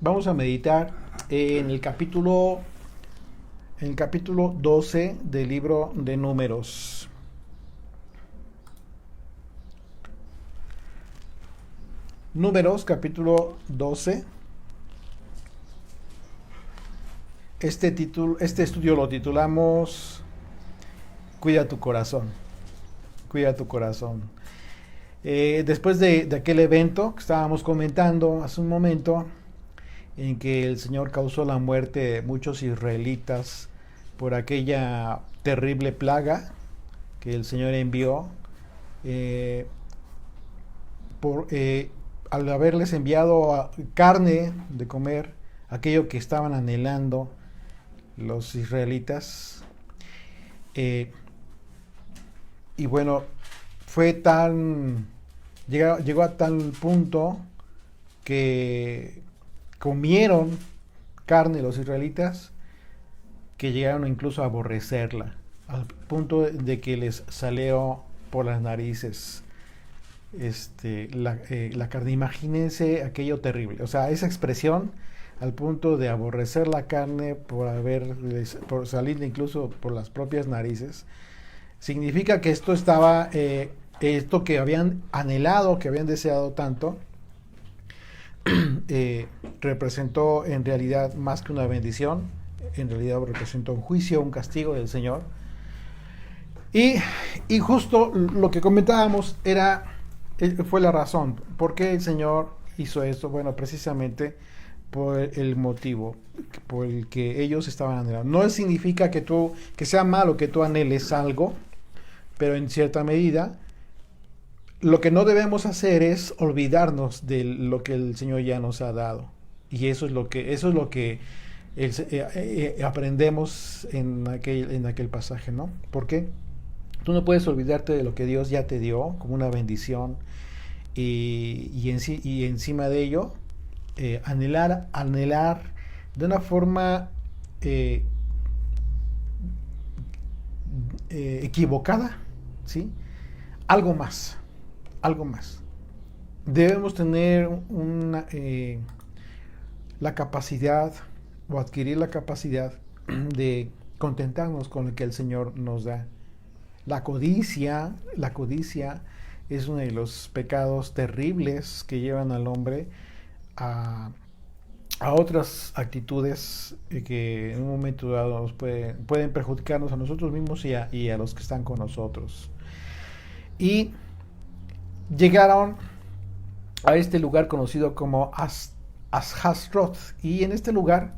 Vamos a meditar en el capítulo 12 del libro de Números. Números, capítulo 12. Este estudio lo titulamos Cuida tu corazón. Cuida tu corazón. Después de aquel evento que estábamos comentando hace un momento, en que el Señor causó la muerte de muchos israelitas por aquella terrible plaga que el Señor envió, eh, al haberles enviado carne de comer, aquello que estaban anhelando los israelitas. eh, y bueno, fue llegó a tal punto que comieron carne los israelitas que llegaron incluso a aborrecerla, al punto de que les salió por las narices la carne. Imagínense aquello terrible, o sea, esa expresión al punto de aborrecer la carne por salir incluso por las propias narices, significa que esto que habían anhelado, que habían deseado tanto, representó en realidad más que una bendición, en realidad representó un juicio, un castigo del Señor. Y, y justo lo que comentábamos fue la razón. ¿Por qué el Señor hizo esto? Bueno, precisamente por el motivo por el que ellos estaban anhelando. No significa que sea malo que tú anheles algo, pero en cierta medida lo que no debemos hacer es olvidarnos de lo que el Señor ya nos ha dado. Y eso es lo que aprendemos en aquel pasaje, ¿no? ¿Por qué? Tú no puedes olvidarte de lo que Dios ya te dio como una bendición y encima de ello anhelar de una forma eh, equivocada, ¿sí? Algo más, algo más. Debemos tener la capacidad o adquirir la capacidad de contentarnos con lo que el Señor nos da. La codicia es uno de los pecados terribles que llevan al hombre a, a otras actitudes que en un momento dado pueden perjudicarnos a nosotros mismos y a los que están con nosotros. Y llegaron a este lugar conocido como Ashasroth, y en este lugar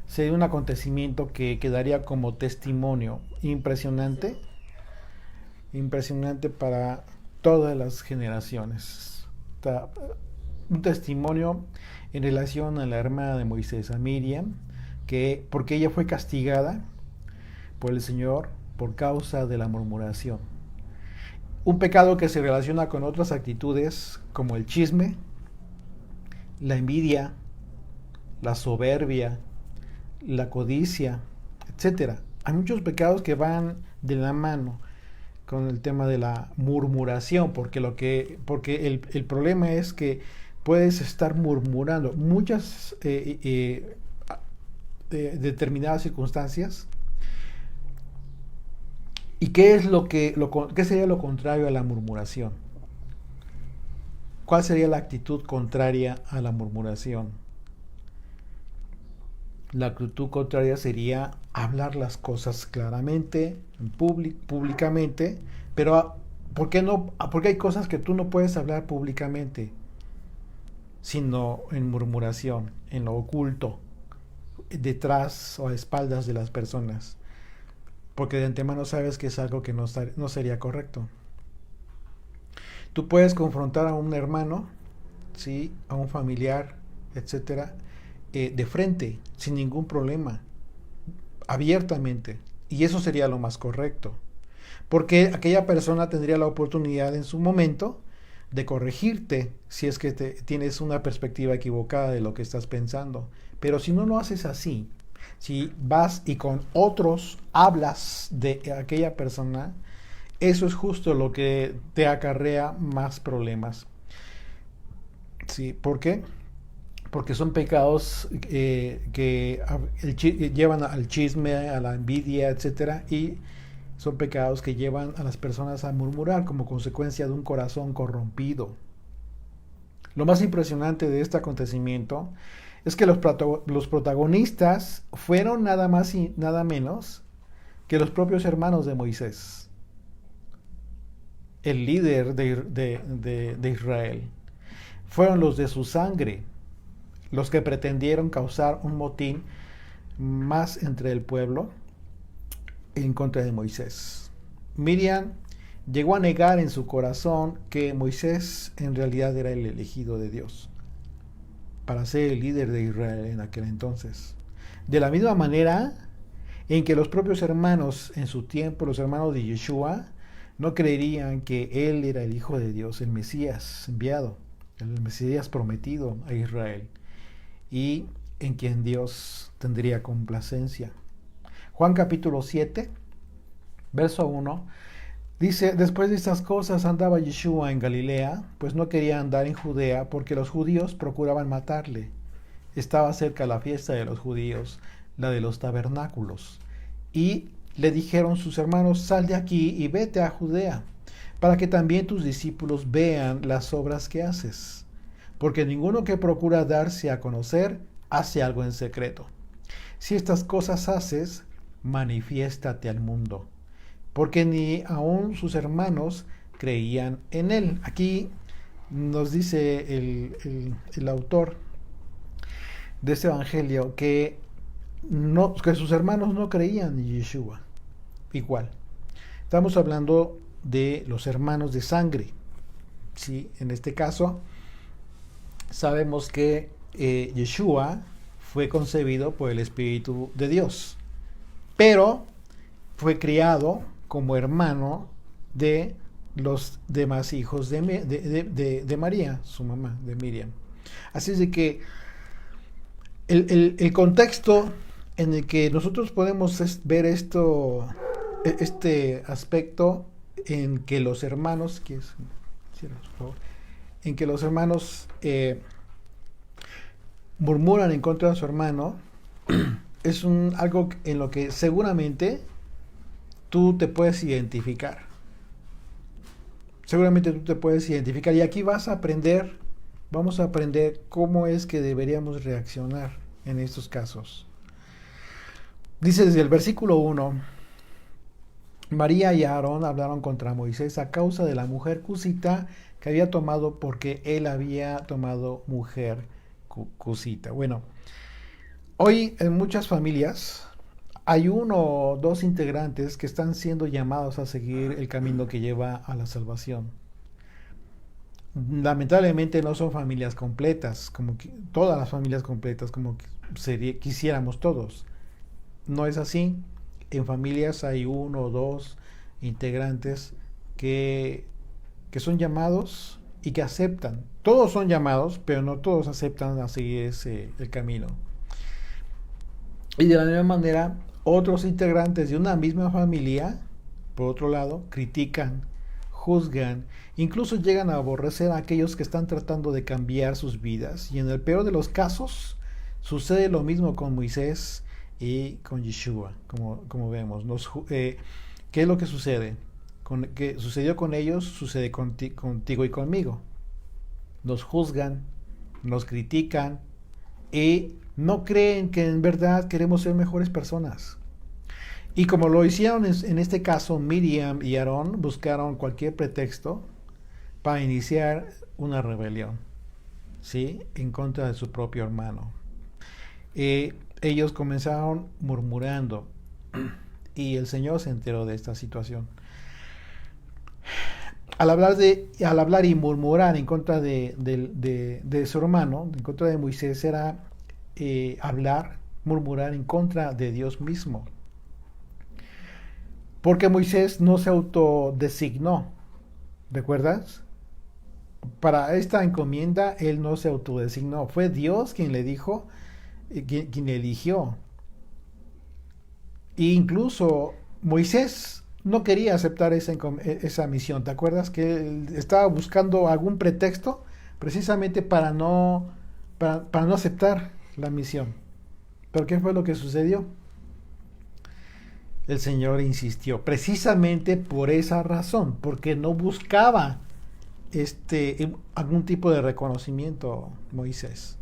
se dio un acontecimiento que quedaría como testimonio impresionante para todas las generaciones. Un testimonio en relación a la hermana de Moisés, a Miriam, porque ella fue castigada por el Señor por causa de la murmuración. Un pecado que se relaciona con otras actitudes como el chisme, la envidia, la soberbia, la codicia, etcétera. Hay muchos pecados que van de la mano con el tema de la murmuración, porque el problema es que puedes estar murmurando muchas determinadas circunstancias. ¿Y qué sería lo contrario a la murmuración? ¿Cuál sería la actitud contraria a la murmuración? La actitud contraria sería hablar las cosas claramente, públicamente, pero ¿por qué no? Porque hay cosas que tú no puedes hablar públicamente, sino en murmuración, en lo oculto, detrás o a espaldas de las personas, porque de antemano sabes que es algo que no sería correcto. Tú puedes confrontar a un hermano, ¿sí? A un familiar, etcétera, de frente, sin ningún problema, abiertamente. Y eso sería lo más correcto. Porque aquella persona tendría la oportunidad en su momento de corregirte si es que tienes una perspectiva equivocada de lo que estás pensando. Pero si no lo haces así, si vas y con otros hablas de aquella persona, eso es justo lo que te acarrea más problemas. ¿Sí? ¿Por qué? porque son pecados llevan al chisme, a la envidia, etcétera, y son pecados que llevan a las personas a murmurar como consecuencia de un corazón corrompido. Lo más impresionante de este acontecimiento es que los protagonistas fueron nada más y nada menos que los propios hermanos de Moisés, el líder de Israel. Fueron los de su sangre los que pretendieron causar un motín más entre el pueblo en contra de Moisés. Miriam llegó a negar en su corazón que Moisés en realidad era el elegido de Dios para ser el líder de Israel en aquel entonces. De la misma manera en que los propios hermanos en su tiempo, los hermanos de Yeshua, no creerían que él era el Hijo de Dios, el Mesías enviado, el Mesías prometido a Israel, y en quien Dios tendría complacencia. Juan capítulo 7, verso 1, dice: después de estas cosas andaba Yeshua en Galilea, pues no quería andar en Judea, porque los judíos procuraban matarle. Estaba cerca la fiesta de los judíos, la de los tabernáculos. Y le dijeron sus hermanos: sal de aquí y vete a Judea, para que también tus discípulos vean las obras que haces. Porque ninguno que procura darse a conocer hace algo en secreto. Si estas cosas haces, manifiéstate al mundo. Porque ni aun sus hermanos creían en él. Aquí nos dice el autor de este evangelio que sus hermanos no creían en Yeshua. Igual. Estamos hablando de los hermanos de sangre. ¿Sí? En este caso, sabemos que Yeshua fue concebido por el Espíritu de Dios, pero fue criado como hermano de los demás hijos de María, su mamá, de Miriam. Así es de que el contexto en el que nosotros podemos ver este aspecto en que los hermanos, en que los hermanos murmuran en contra de su hermano, es algo en lo que seguramente tú te puedes identificar. Seguramente tú te puedes identificar. Y aquí vamos a aprender cómo es que deberíamos reaccionar en estos casos. Dice desde el versículo 1: María y Aarón hablaron contra Moisés a causa de la mujer cusita que había tomado, porque él había tomado mujer cusita. Bueno, hoy en muchas familias hay uno o dos integrantes que están siendo llamados a seguir el camino que lleva a la salvación. Lamentablemente no son familias completas, como todas las familias completas, como quisiéramos todos. No es así. En familias hay uno o dos integrantes que son llamados y que aceptan. Todos son llamados, pero no todos aceptan a seguir el camino. Y de la misma manera, otros integrantes de una misma familia, por otro lado, critican, juzgan, incluso llegan a aborrecer a aquellos que están tratando de cambiar sus vidas. Y en el peor de los casos, sucede lo mismo con Moisés y con Yeshua, como vemos. ¿Qué es lo que sucede? Que sucedió con ellos, sucede contigo y conmigo. Nos juzgan, nos critican y no creen que en verdad queremos ser mejores personas. Y como lo hicieron en este caso, Miriam y Aarón buscaron cualquier pretexto para iniciar una rebelión, ¿sí?, en contra de su propio hermano. Ellos comenzaron murmurando y el Señor se enteró de esta situación. Al hablar y murmurar en contra de su hermano, en contra de Moisés, era murmurar en contra de Dios mismo. Porque Moisés no se autodesignó, ¿recuerdas? Para esta encomienda él no se autodesignó, fue Dios quien le dijo, quien le eligió. E incluso Moisés no quería aceptar esa misión. ¿Te acuerdas que él estaba buscando algún pretexto precisamente para no para no aceptar la misión. ¿Pero qué fue lo que sucedió? El Señor insistió, precisamente por esa razón, porque no buscaba algún tipo de reconocimiento, Moisés.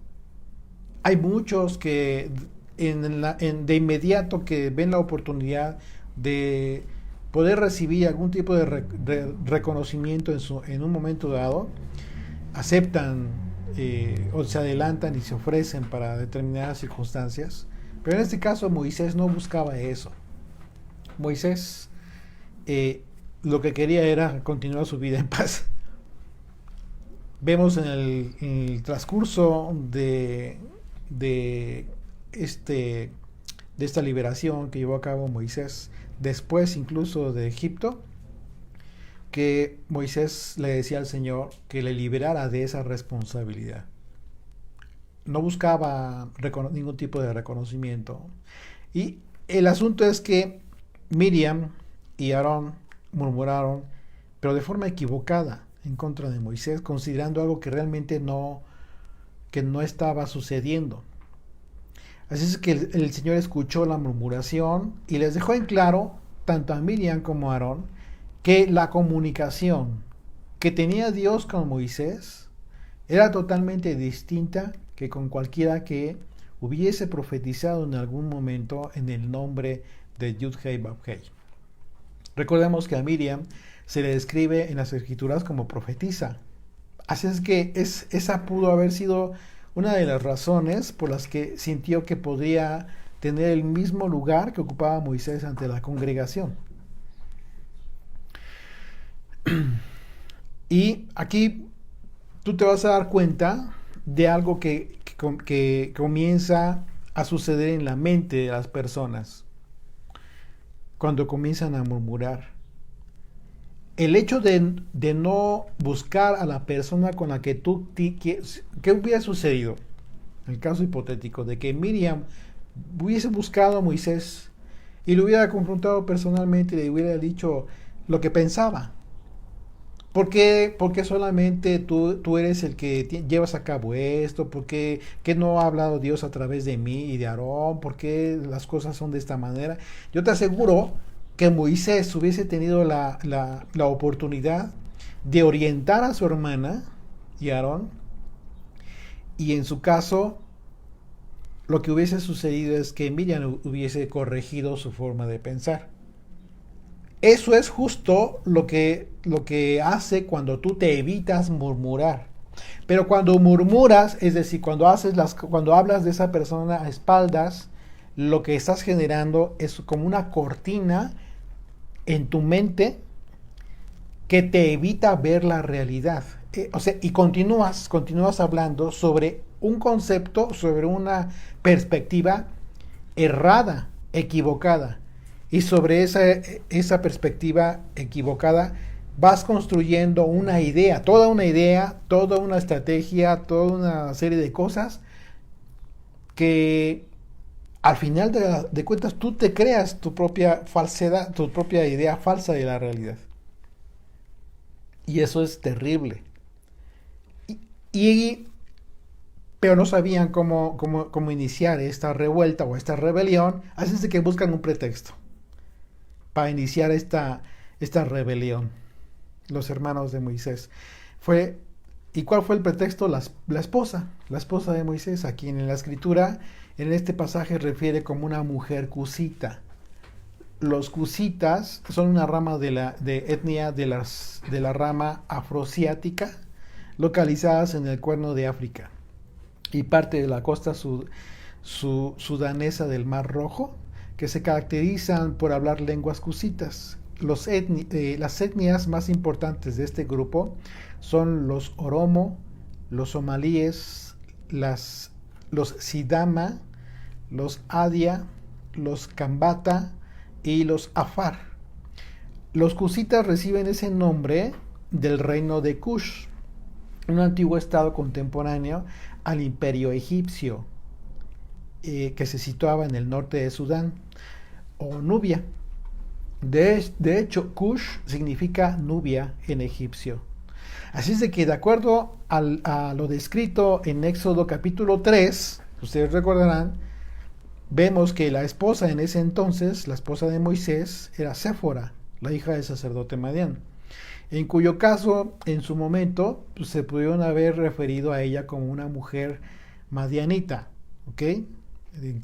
Hay muchos que de inmediato que ven la oportunidad de poder recibir algún tipo de reconocimiento en un momento dado, aceptan o se adelantan y se ofrecen para determinadas circunstancias. Pero en este caso Moisés no buscaba eso. Moisés lo que quería era continuar su vida en paz. Vemos en el transcurso de esta liberación que llevó a cabo Moisés, después incluso de Egipto, que Moisés le decía al Señor que le liberara de esa responsabilidad. No buscaba ningún tipo de reconocimiento. Y el asunto es que Miriam y Aarón murmuraron, pero de forma equivocada, en contra de Moisés, considerando algo que realmente no estaba sucediendo. Así es que el Señor escuchó la murmuración y les dejó en claro, tanto a Miriam como a Aarón, que la comunicación que tenía Dios con Moisés era totalmente distinta que con cualquiera que hubiese profetizado en algún momento en el nombre de Yud-Hei Vav-Hei. Recordemos que a Miriam se le describe en las escrituras como profetisa. Así es que esa pudo haber sido una de las razones por las que sintió que podría tener el mismo lugar que ocupaba Moisés ante la congregación. Y aquí tú te vas a dar cuenta de algo que comienza a suceder en la mente de las personas cuando comienzan a murmurar. El hecho de no buscar a la persona con la que tú quieres, ¿qué hubiera sucedido? En el caso hipotético de que Miriam hubiese buscado a Moisés y lo hubiera confrontado personalmente y le hubiera dicho lo que pensaba. ¿Por qué solamente tú eres el que llevas a cabo esto? ¿Por qué no ha hablado Dios a través de mí y de Aarón? ¿Por qué las cosas son de esta manera? Yo te aseguro que Moisés hubiese tenido la oportunidad de orientar a su hermana y a Aarón, y en su caso lo que hubiese sucedido es que Miriam hubiese corregido su forma de pensar. Eso es justo lo que hace cuando tú te evitas murmurar. Pero cuando murmuras, es decir, cuando hablas de esa persona a espaldas, lo que estás generando es como una cortina en tu mente que te evita ver la realidad. Y continúas hablando sobre un concepto, sobre una perspectiva errada, equivocada. Y sobre esa perspectiva equivocada vas construyendo una idea, toda una estrategia, toda una serie de cosas que al final de cuentas tú te creas tu propia falsedad, tu propia idea falsa de la realidad. Y eso es terrible. Pero no sabían cómo iniciar esta revuelta o esta rebelión, así es de que buscan un pretexto para iniciar esta rebelión, los hermanos de Moisés. ¿Y cuál fue el pretexto? La esposa de Moisés, a quien en la escritura, en este pasaje, refiere como una mujer cusita. Los cusitas son una rama de etnia de la rama afroasiática, localizadas en el Cuerno de África y parte de la costa sudanesa del Mar Rojo, que se caracterizan por hablar lenguas cusitas. Las etnias más importantes de este grupo son los Oromo, los somalíes, los Sidama, los Adia, los Kambata y los Afar. Los cusitas reciben ese nombre del reino de Kush, un antiguo estado contemporáneo al imperio egipcio, que se situaba en el norte de Sudán, o Nubia. De hecho, Kush significa Nubia en egipcio. Así es de que de acuerdo a lo descrito en Éxodo capítulo 3, ustedes recordarán, vemos que la esposa en ese entonces, la esposa de Moisés, era Séfora, la hija del sacerdote Madián, en cuyo caso, en su momento, pues, se pudieron haber referido a ella como una mujer madianita, ¿ok?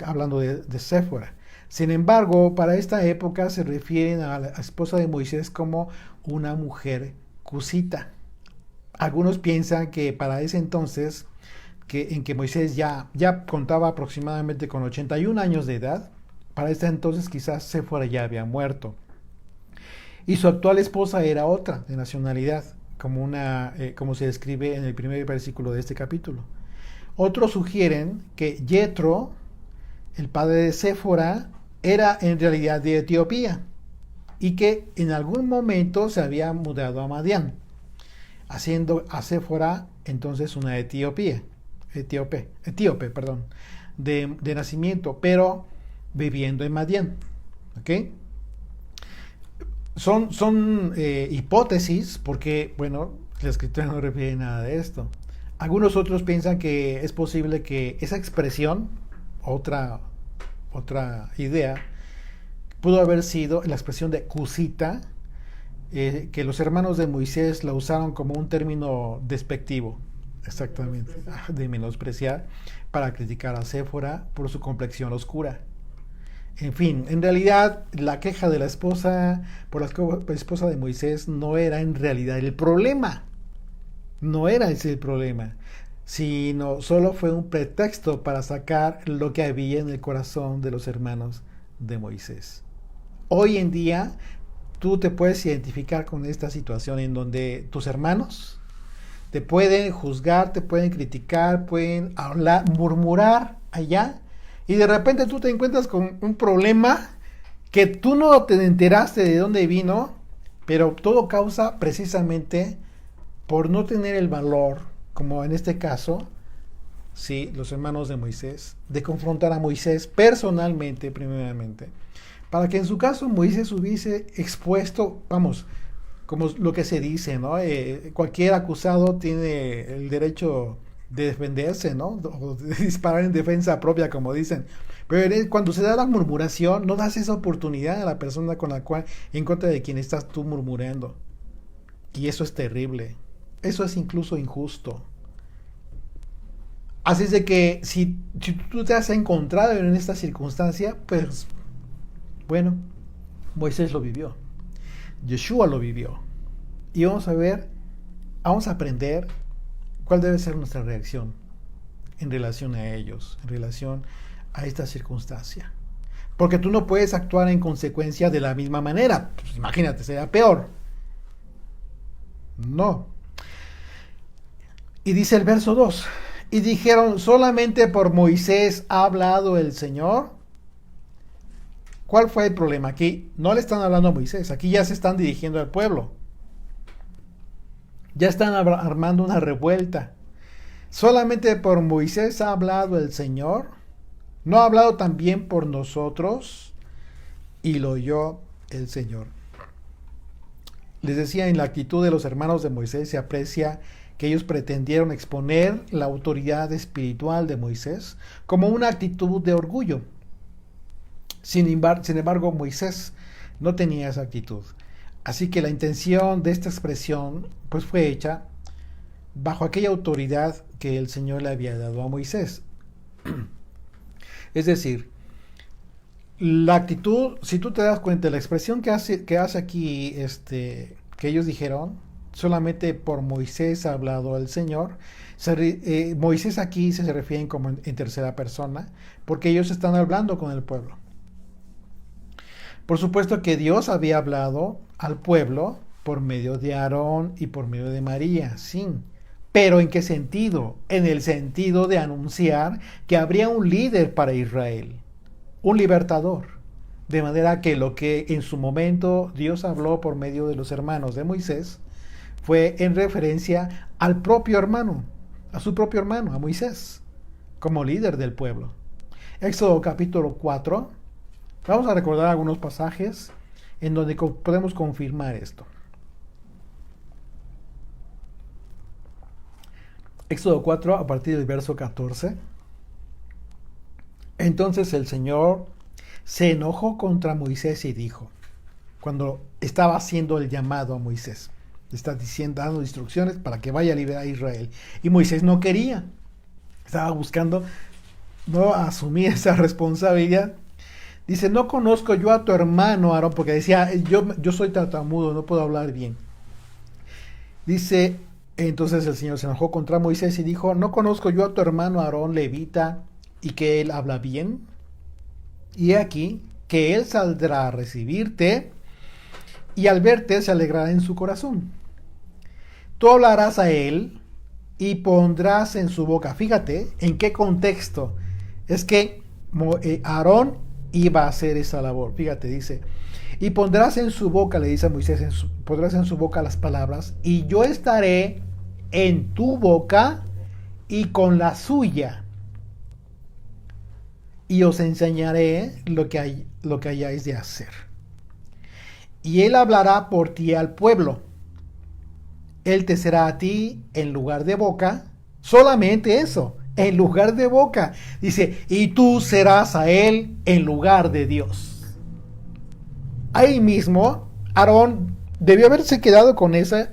Hablando de Séfora. Sin embargo, para esta época se refieren a la esposa de Moisés como una mujer cusita. Algunos piensan que para ese entonces, en que Moisés ya contaba aproximadamente con 81 años de edad, para este entonces quizás Séfora ya había muerto. Y su actual esposa era otra, de nacionalidad, como se describe en el primer versículo de este capítulo. Otros sugieren que Yetro, el padre de Séfora, era en realidad de Etiopía y que en algún momento se había mudado a Madián, haciendo a Séfora entonces una etíope, de nacimiento, pero viviendo en Madián. ¿Ok? Son hipótesis porque, bueno, la escritura no refiere nada de esto. Algunos otros piensan que es posible que esa expresión, otra idea, pudo haber sido la expresión de cusita, que los hermanos de Moisés la usaron como un término despectivo, exactamente, de menospreciar, para criticar a Séfora por su complexión oscura. En fin, en realidad la queja de la esposa por la esposa de Moisés no era en realidad el problema. No era ese el problema, sino solo fue un pretexto para sacar lo que había en el corazón de los hermanos de Moisés. Hoy en día tú te puedes identificar con esta situación en donde tus hermanos te pueden juzgar, te pueden criticar, pueden hablar, murmurar allá, y de repente tú te encuentras con un problema que tú no te enteraste de dónde vino, pero todo causa precisamente por no tener el valor, como en este caso, sí, los hermanos de Moisés, de confrontar a Moisés personalmente, primeramente, para que en su caso Moisés hubiese expuesto, vamos, como lo que se dice, ¿no? Cualquier acusado tiene el derecho de defenderse, ¿no? O de disparar en defensa propia, como dicen. Pero cuando se da la murmuración, no das esa oportunidad a la persona con la cual, en contra de quien estás tú murmurando. Y eso es terrible. Eso es incluso injusto. Así es de que si tú te has encontrado en esta circunstancia, pues, bueno, Moisés lo vivió. Yeshua lo vivió. Y vamos a aprender cuál debe ser nuestra reacción en relación a ellos, en relación a esta circunstancia. Porque tú no puedes actuar en consecuencia de la misma manera. Pues imagínate, sería peor. No. Y dice el verso 2, y dijeron, ¿solamente por Moisés ha hablado el Señor? ¿Cuál fue el problema? Aquí no le están hablando a Moisés, aquí ya se están dirigiendo al pueblo. Ya están armando una revuelta. ¿Solamente por Moisés ha hablado el Señor? ¿No ha hablado también por nosotros? Y lo oyó el Señor. Les decía, en la actitud de los hermanos de Moisés se aprecia que ellos pretendieron exponer la autoridad espiritual de Moisés como una actitud de orgullo. Sin embargo, Moisés no tenía esa actitud. Así que la intención de esta expresión pues fue hecha bajo aquella autoridad que el Señor le había dado a Moisés. Es decir, la actitud, si tú te das cuenta, la expresión que hace aquí, que ellos dijeron, solamente por Moisés ha hablado el Señor. Moisés aquí se refieren como en tercera persona, porque ellos están hablando con el pueblo. Por supuesto que Dios había hablado al pueblo por medio de Aarón y por medio de María, sí. ¿Pero en qué sentido? En el sentido de anunciar que habría un líder para Israel, un libertador. De manera que lo que en su momento Dios habló por medio de los hermanos de Moisés fue en referencia al propio hermano, a su propio hermano, a Moisés, como líder del pueblo. Éxodo capítulo 4. Vamos a recordar algunos pasajes en donde podemos confirmar esto. Éxodo 4, a partir del verso 14. Entonces el Señor se enojó contra Moisés y dijo, cuando estaba haciendo el llamado a Moisés, le está diciendo, dando instrucciones para que vaya a liberar a Israel. Y Moisés no quería, estaba buscando no asumir esa responsabilidad. Dice, no conozco yo a tu hermano Aarón, porque decía, yo soy tartamudo, no puedo hablar bien. Dice, entonces el Señor se enojó contra Moisés y dijo, no conozco yo a tu hermano Aarón levita y que él habla bien. Y aquí que él saldrá a recibirte y al verte se alegrará en su corazón. Tú hablarás a él y pondrás en su boca. Fíjate en qué contexto. Es que Aarón iba a hacer esa labor. Fíjate, dice, y pondrás en su boca, le dice a Moisés, pondrás en su boca las palabras, y yo estaré en tu boca y con la suya. Y os enseñaré lo que hayáis de hacer. Y él hablará por ti al pueblo. Él te será a ti en lugar de boca. Solamente eso, en lugar de boca. Dice, y tú serás a él en lugar de Dios. Ahí mismo, Aarón debió haberse quedado con ese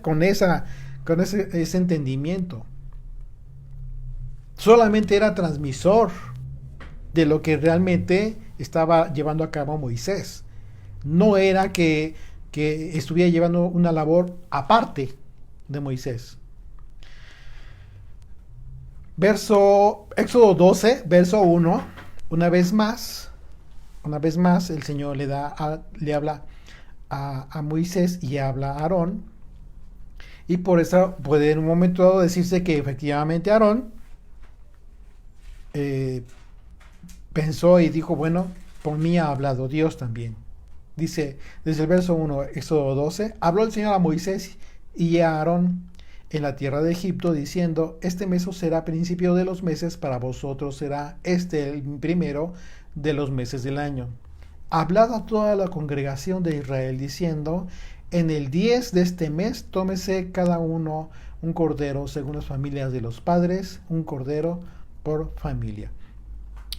entendimiento. Solamente era transmisor de lo que realmente estaba llevando a cabo Moisés. No era que estuviera llevando una labor aparte de Moisés. Éxodo 12, verso 1, una vez más el Señor le habla a Moisés y habla a Aarón. Y por eso puede en un momento dado decirse que efectivamente Aarón pensó y dijo, bueno, por mí ha hablado Dios también. Dice, desde el verso 1, Éxodo 12, habló el Señor a Moisés y a Aarón en la tierra de Egipto, diciendo, este mes será principio de los meses, para vosotros será el primero de los meses del año. Hablad a toda la congregación de Israel, diciendo, en el 10 de este mes, tómese cada uno un cordero según las familias de los padres, un cordero por familia.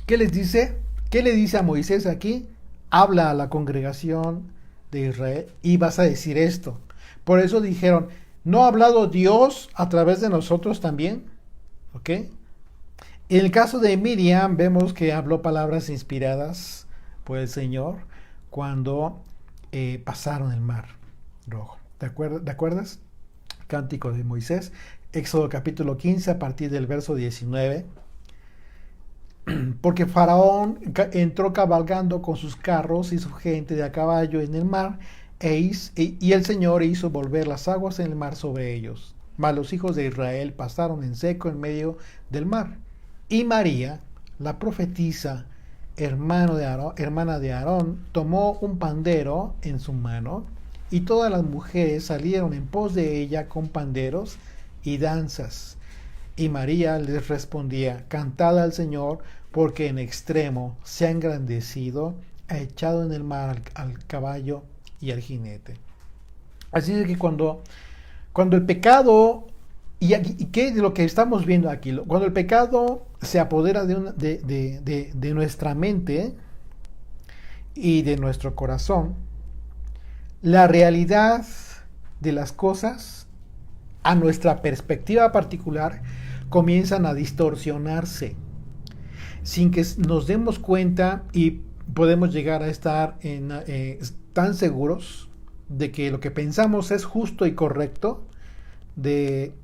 ¿Qué les dice? ¿Qué le dice a Moisés aquí? Habla a la congregación de Israel y vas a decir esto. Por eso dijeron, ¿no ha hablado Dios a través de nosotros también? ¿Ok? En el caso de Miriam vemos que habló palabras inspiradas por el Señor cuando pasaron el mar rojo. ¿Te acuerdas? Cántico de Moisés, Éxodo capítulo 15 a partir del verso 19. Porque Faraón entró cabalgando con sus carros y su gente de a caballo en el mar, y el Señor hizo volver las aguas en el mar sobre ellos. Mas los hijos de Israel pasaron en seco en medio del mar. Y María, la profetisa, hermana de Aarón, tomó un pandero en su mano, y todas las mujeres salieron en pos de ella con panderos y danzas. Y María les respondía, cantad al Señor, porque en extremo se ha engrandecido, ha echado en el mar al caballo y al jinete. Así es que cuando el pecado, y qué es lo que estamos viendo aquí, cuando el pecado se apodera de nuestra mente y de nuestro corazón, la realidad de las cosas, a nuestra perspectiva particular, comienzan a distorsionarse sin que nos demos cuenta, y podemos llegar a estar tan seguros de que lo que pensamos es justo y correcto, de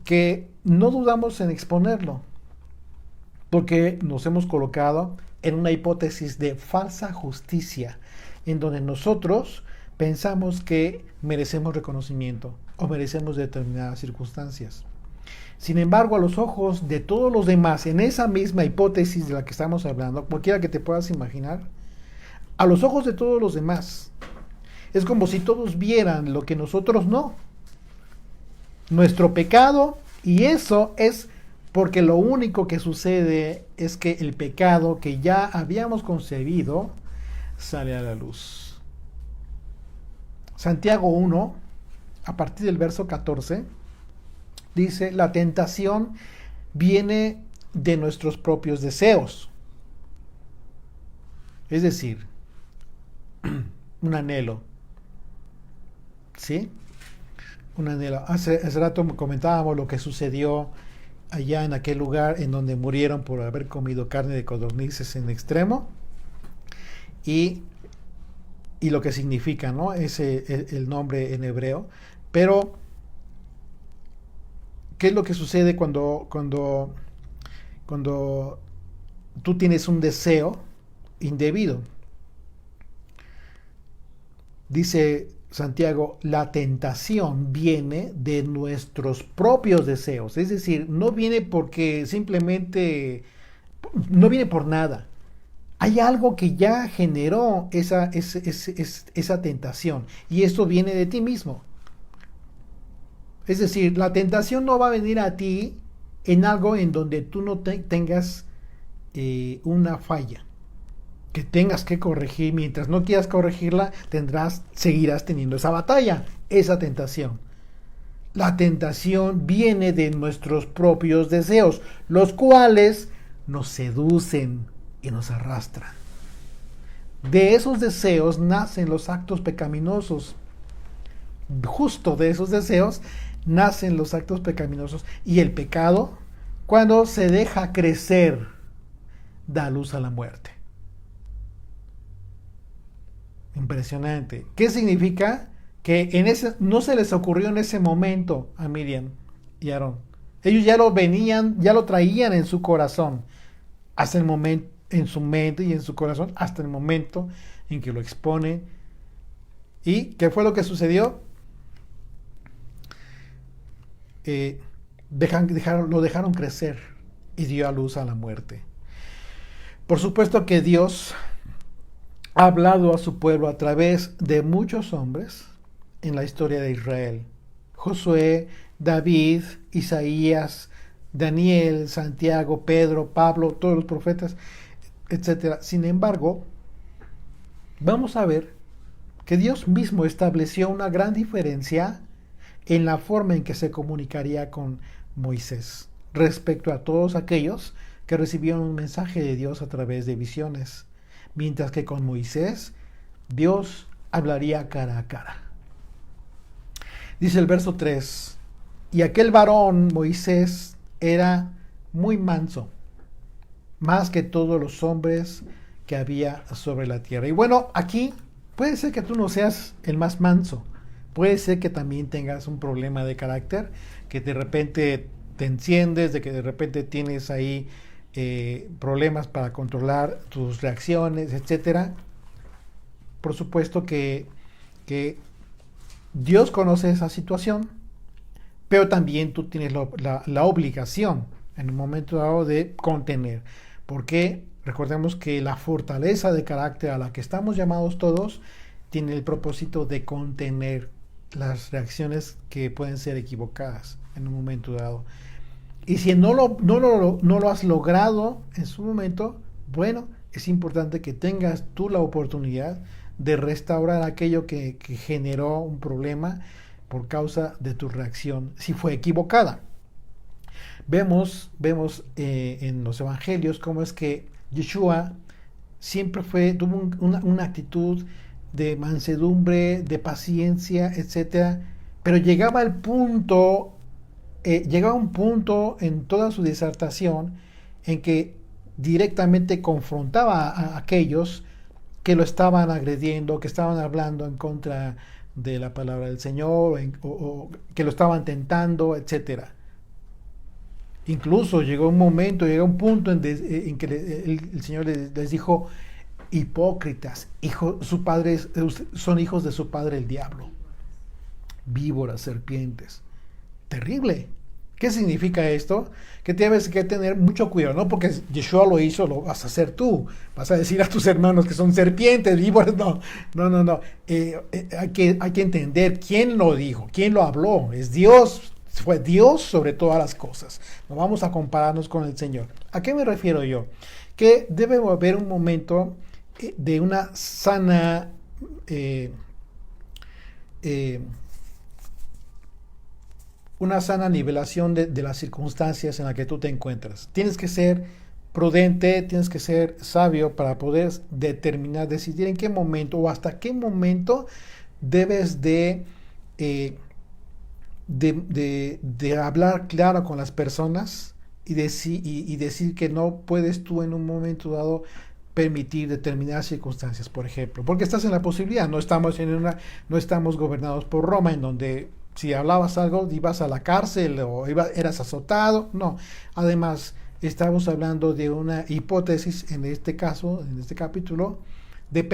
que no dudamos en exponerlo, porque nos hemos colocado en una hipótesis de falsa justicia, en donde nosotros pensamos que merecemos reconocimiento o merecemos determinadas circunstancias. Sin embargo, a los ojos de todos los demás, en esa misma hipótesis de la que estamos hablando, cualquiera que te puedas imaginar, a los ojos de todos los demás, es como si todos vieran lo que nosotros no. Nuestro pecado, y eso es porque lo único que sucede es que el pecado que ya habíamos concebido sale a la luz. Santiago 1, a partir del verso 14, dice, la tentación viene de nuestros propios deseos. Es decir, un anhelo. ¿Sí? Un anhelo. Hace rato comentábamos lo que sucedió allá en aquel lugar en donde murieron por haber comido carne de codornices en extremo. Y lo que significa, ¿no? El nombre en hebreo. Pero, ¿qué es lo que sucede cuando tú tienes un deseo indebido? Dice Santiago, la tentación viene de nuestros propios deseos. Es decir, no viene porque simplemente, no viene por nada. Hay algo que ya generó esa tentación y esto viene de ti mismo. Es decir, la tentación no va a venir a ti en algo en donde tú no tengas una falla que tengas que corregir. Mientras no quieras corregirla, seguirás teniendo esa batalla, esa tentación. La tentación viene de nuestros propios deseos, los cuales nos seducen y nos arrastran. De esos deseos nacen los actos pecaminosos. Justo de esos deseos nacen los actos pecaminosos. Y el pecado, cuando se deja crecer, da luz a la muerte. Impresionante. ¿Qué significa? Que no se les ocurrió en ese momento a Miriam y Aarón. Ellos ya lo traían en su corazón, hasta el momento, en su mente y en su corazón, hasta el momento en que lo exponen. ¿Y qué fue lo que sucedió? Lo dejaron crecer y dio a luz a la muerte. Por supuesto que Dios ha hablado a su pueblo a través de muchos hombres en la historia de Israel. Josué, David, Isaías, Daniel, Santiago, Pedro, Pablo, todos los profetas, etc. Sin embargo, vamos a ver que Dios mismo estableció una gran diferencia en la forma en que se comunicaría con Moisés respecto a todos aquellos que recibieron un mensaje de Dios a través de visiones, mientras que con Moisés Dios hablaría cara a cara. Dice el verso 3, y aquel varón, Moisés, era muy manso, más que todos los hombres que había sobre la tierra. Y bueno, aquí puede ser que tú no seas el más manso, puede ser que también tengas un problema de carácter, que de repente te enciendes, de que de repente tienes ahí problemas para controlar tus reacciones, etcétera. Por supuesto que Dios conoce esa situación, pero también tú tienes la obligación en un momento dado de contener, porque recordemos que la fortaleza de carácter a la que estamos llamados todos tiene el propósito de contener las reacciones que pueden ser equivocadas en un momento dado. Y si no lo has logrado en su momento, bueno, es importante que tengas tú la oportunidad de restaurar aquello que generó un problema por causa de tu reacción, si fue equivocada. Vemos en los evangelios cómo es que Yeshua siempre tuvo una actitud de mansedumbre, de paciencia, etc. Pero llegaba un punto en toda su disertación en que directamente confrontaba a aquellos que lo estaban agrediendo, que estaban hablando en contra de la palabra del Señor, o que lo estaban tentando, etc. Incluso llegó un punto en que el Señor les dijo: hipócritas, son hijos de su padre el diablo, víboras, serpientes. Terrible. ¿Qué significa esto? Que tienes que tener mucho cuidado, no porque Yeshua lo hizo, lo vas a hacer tú. Vas a decir a tus hermanos que son serpientes, víboras. No. Hay que entender quién lo dijo, quién lo habló. Es Dios, fue Dios sobre todas las cosas. No vamos a compararnos con el Señor. ¿A qué me refiero yo? Que debe haber un momento de una sana una sana nivelación de las circunstancias en las que tú te encuentras. Tienes que ser prudente, tienes que ser sabio para poder determinar, decidir en qué momento o hasta qué momento debes de hablar claro con las personas y decir que no puedes tú en un momento dado permitir determinadas circunstancias, por ejemplo, porque estás en la posibilidad, no estamos gobernados por Roma, en donde si hablabas algo ibas a la cárcel o eras azotado, no. Además, estamos hablando de una hipótesis, en este caso, en este capítulo, de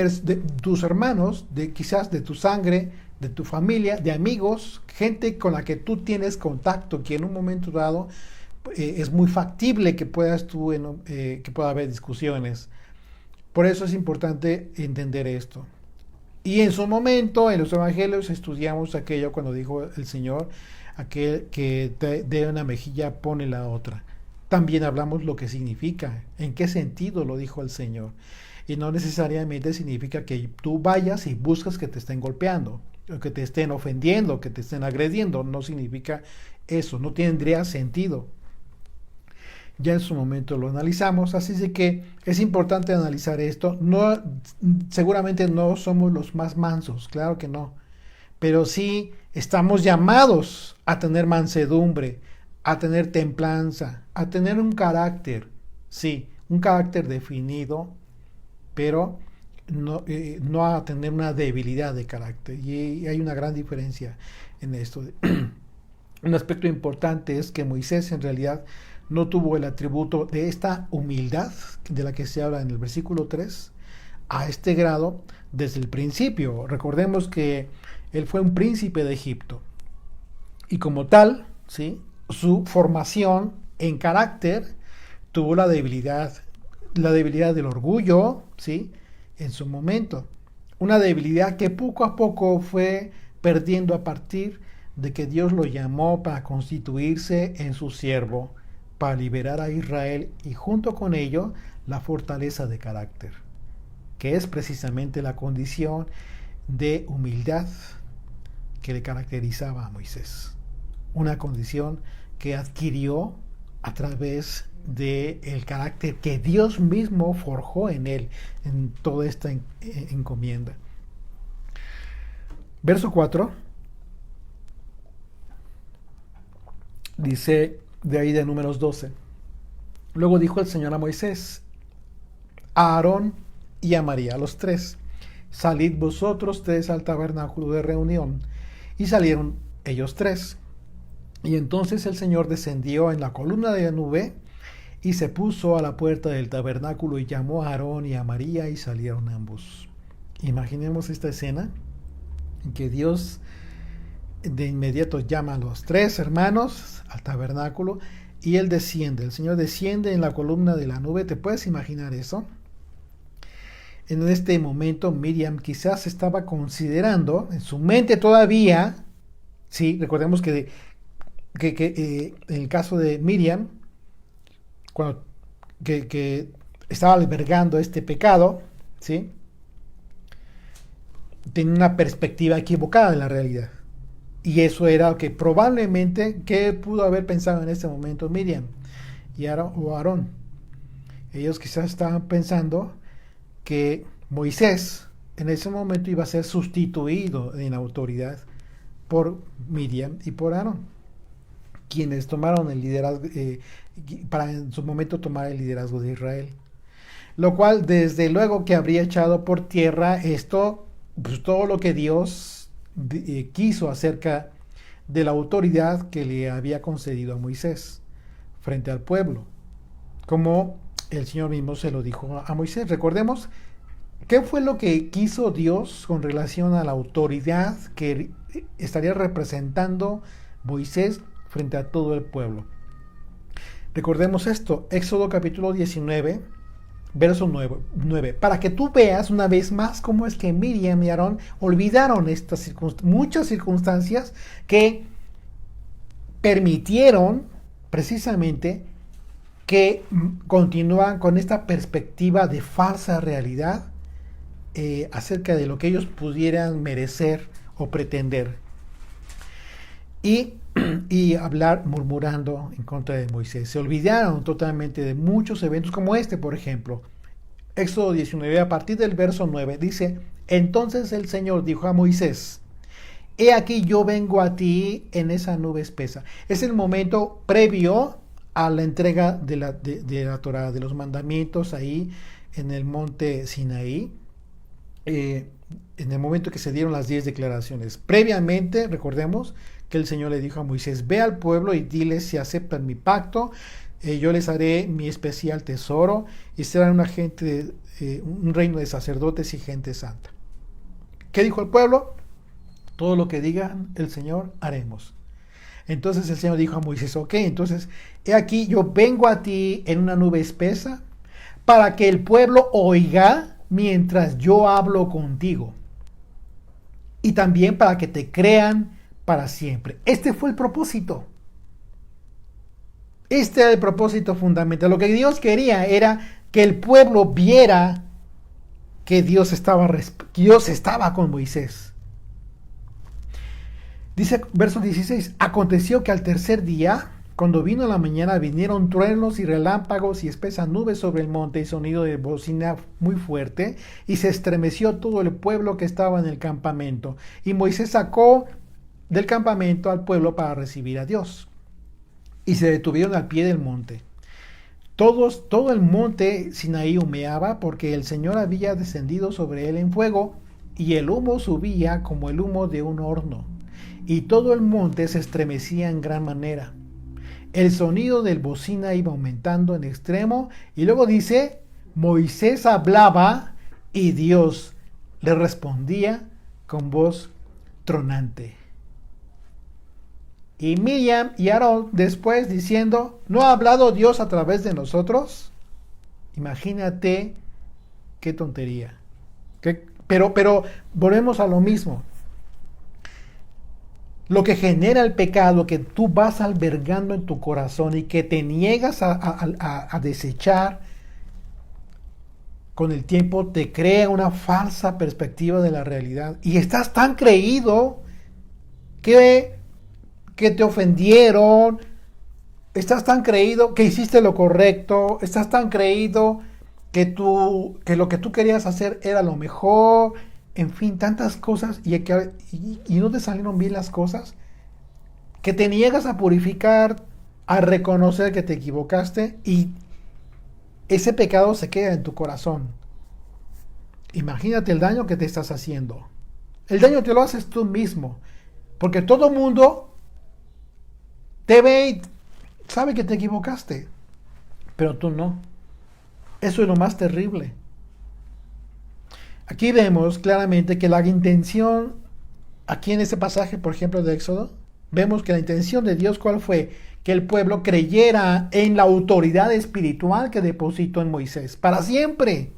tus hermanos, quizás de tu sangre, de tu familia, de amigos, gente con la que tú tienes contacto, que en un momento dado es muy factible que puedas tú, que pueda haber discusiones. Por eso es importante entender esto. Y en su momento, en los evangelios, estudiamos aquello cuando dijo el Señor, aquel que de una mejilla pone la otra. También hablamos lo que significa, en qué sentido lo dijo el Señor. Y no necesariamente significa que tú vayas y buscas que te estén golpeando, o que te estén ofendiendo, que te estén agrediendo. No significa eso, no tendría sentido. Ya en su momento lo analizamos, así de que es importante analizar esto. No, seguramente no somos los más mansos, claro que no, pero sí estamos llamados a tener mansedumbre, a tener templanza, a tener un carácter, sí, un carácter definido, pero no a tener una debilidad de carácter. Y hay una gran diferencia en esto. Un aspecto importante es que Moisés en realidad no tuvo el atributo de esta humildad de la que se habla en el versículo 3 a este grado desde el principio. Recordemos que él fue un príncipe de Egipto y como tal, ¿sí?, su formación en carácter tuvo la debilidad del orgullo, ¿sí?, en su momento. Una debilidad que poco a poco fue perdiendo a partir de que Dios lo llamó para constituirse en su siervo, para liberar a Israel y junto con ello la fortaleza de carácter, que es precisamente la condición de humildad que le caracterizaba a Moisés. Una condición que adquirió a través del carácter que Dios mismo forjó en él, en toda esta encomienda. Verso 4 dice, de ahí de Números 12. Luego dijo el Señor a Moisés, a Aarón y a María, los tres, salid vosotros tres al tabernáculo de reunión. Y salieron ellos tres. Y entonces el Señor descendió en la columna de la nube y se puso a la puerta del tabernáculo y llamó a Aarón y a María y salieron ambos. Imaginemos esta escena en que Dios de inmediato llama a los tres hermanos al tabernáculo y él desciende, el Señor desciende en la columna de la nube. ¿Te puedes imaginar eso? En este momento Miriam quizás estaba considerando en su mente todavía, sí, recordemos que en el caso de Miriam, cuando que estaba albergando este pecado, sí, tenía una perspectiva equivocada de la realidad. Y eso era que probablemente, ¿qué pudo haber pensado en este momento Miriam o Aarón? Ellos quizás estaban pensando que Moisés en ese momento iba a ser sustituido en autoridad por Miriam y por Aarón, quienes tomaron el liderazgo, para en su momento tomar el liderazgo de Israel. Lo cual desde luego que habría echado por tierra esto, pues todo lo que Dios quiso acerca de la autoridad que le había concedido a Moisés frente al pueblo, como el Señor mismo se lo dijo a Moisés. Recordemos qué fue lo que quiso Dios con relación a la autoridad que estaría representando Moisés frente a todo el pueblo. Recordemos esto, Éxodo capítulo 19, verso 9, para que tú veas una vez más cómo es que Miriam y Aarón olvidaron estas muchas circunstancias que permitieron precisamente que continúan con esta perspectiva de falsa realidad acerca de lo que ellos pudieran merecer o pretender. Y y hablar murmurando en contra de Moisés. Se olvidaron totalmente de muchos eventos como este, por ejemplo. Éxodo 19, a partir del verso 9, dice: entonces el Señor dijo a Moisés: he aquí yo vengo a ti en esa nube espesa. Es el momento previo a la entrega de la Torá, de los mandamientos ahí en el monte Sinaí. En el momento que se dieron las 10 declaraciones. Previamente, recordemos que el Señor le dijo a Moisés: ve al pueblo y diles si aceptan mi pacto, yo les haré mi especial tesoro y serán una gente, un reino de sacerdotes y gente santa. ¿Qué dijo el pueblo? Todo lo que digan el Señor haremos. Entonces el Señor dijo a Moisés: ok, entonces he aquí yo vengo a ti en una nube espesa para que el pueblo oiga mientras yo hablo contigo, y también para que te crean para siempre. Este fue el propósito. Este era el propósito fundamental. Lo que Dios quería era que el pueblo viera que Dios estaba con Moisés. Dice verso 16: aconteció que al tercer día, cuando vino la mañana, vinieron truenos y relámpagos y espesas nubes sobre el monte y sonido de bocina muy fuerte, y se estremeció todo el pueblo que estaba en el campamento. Y Moisés sacó del campamento al pueblo para recibir a Dios. Y se detuvieron al pie del monte. Todo el monte Sinaí humeaba, porque el Señor había descendido sobre él en fuego, y el humo subía como el humo de un horno. Y todo el monte se estremecía en gran manera. El sonido del bocina iba aumentando en extremo, y luego dice: Moisés hablaba y Dios le respondía con voz tronante. Y Miriam y Aarón después diciendo: ¿no ha hablado Dios a través de nosotros? Imagínate qué tontería. Pero volvemos a lo mismo. Lo que genera el pecado que tú vas albergando en tu corazón y que te niegas a desechar, con el tiempo te crea una falsa perspectiva de la realidad. Y estás tan creído que te ofendieron, estás tan creído que hiciste lo correcto, estás tan creído que lo que tú querías hacer era lo mejor. En fin, tantas cosas y no te salieron bien las cosas, que te niegas a purificar, a reconocer que te equivocaste, y ese pecado se queda en tu corazón. Imagínate el daño que te estás haciendo. El daño te lo haces tú mismo, porque todo mundo te ve y sabe que te equivocaste, pero tú no. Eso es lo más terrible. Aquí vemos claramente que la intención, aquí en este pasaje, por ejemplo, de Éxodo, vemos que la intención de Dios, ¿cuál fue? Que el pueblo creyera en la autoridad espiritual que depositó en Moisés, para siempre.